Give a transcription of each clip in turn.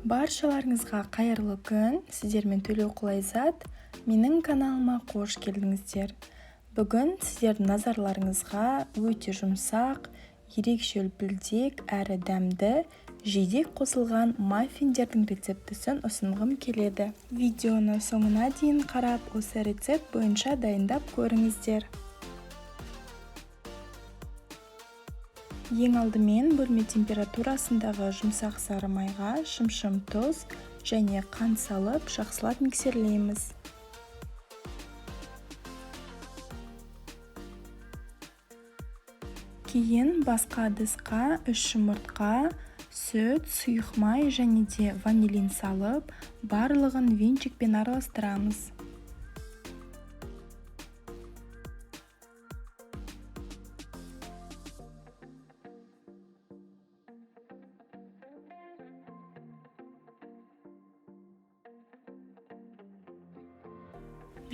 Баршаларыңызға қайырлы күн, сіздермен Төлеу Құлайзат. Менің каналыма қош келдіңіздер. Бүгін сіздердің назарларыңызға өте жұмсақ, ерекше үлпілдек әрі дәмді, жидек қосылған маффиндердің рецептісін ұсынғым келеді. Видеоны соңына дейін қарап, осы рецепт бойынша дайындап көріңіздер. Ең алдымен бөлме температурасындағы жұмсақ сары майға шым-шым тұз және қант салып жақсылап миксерлейміз. Кейін басқа ыдысқа 3 жұмыртқа, сүт, сұйық май және де ванилин салып, барлығын венчикпен араластырамыз.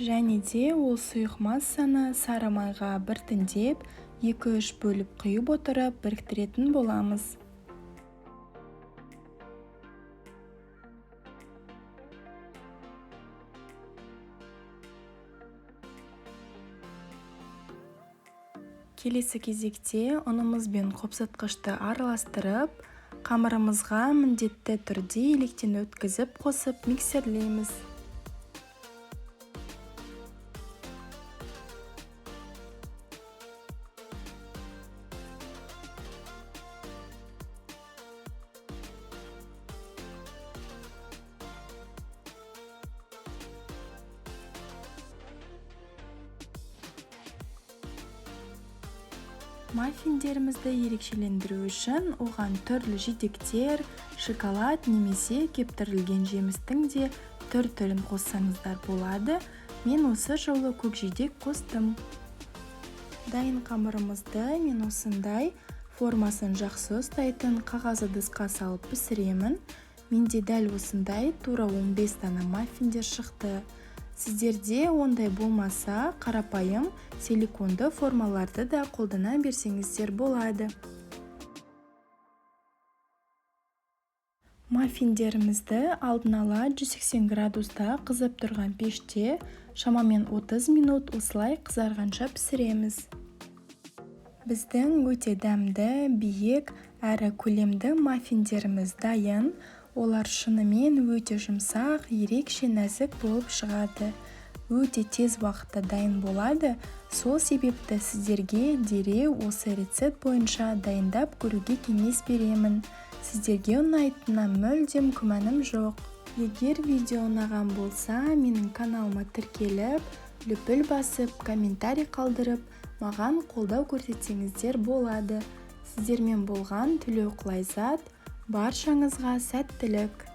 Және де ол сұйық массаны сары майға біртіндеп 2-3 бөліп құйып отырып біріктіретін боламыз. Келесі кезекте ұнымыз бен қопсытқышты араластырып, қамырымызға міндетті түрде електен өткізіп қосып миксерлейміз. Маффиндерімізді ерекшелендіру үшін оған түрлі жидектер, шоколад немесе кептірілген жемістің де түр-түрін қоссаңыздар болады. Мен осы жолы көкжидек қостым. Дайын қамырымызды мен осындай формасын жақсы ұстайтын қағаз ыдысқа салып пісіремін. Менде дәл осындай тура 15 дана маффиндер шықты. Сіздерде ондай болмаса, қарапайым силиконды формаларды да қолдана берсеңіздер болады. Маффиндерімізді алдын ала 180 градуста қызып тұрған пеште шамамен 30 минут осылай қызарғанша пісіреміз. Біздің өте дәмді, биік әрі көлемді маффиндеріміз дайын. Олар шынымен өте жұмсақ, ерекше нәзік болып шығады. Өте тез уақытта дайын болады. Сол себепті сіздерге дереу осы рецепт бойынша дайындап көруге кеңес беремін. Сіздерге ұнайтынына мүлдем күмәнім жоқ. Егер видео ұнаған болса, менің каналыма тіркеліп, лүпіл басып, комментарий қалдырып, маған қолдау көрсетсеңіздер болады. Сіздермен болған Төлеу Құлайзат. Баршаңызға сәттілік.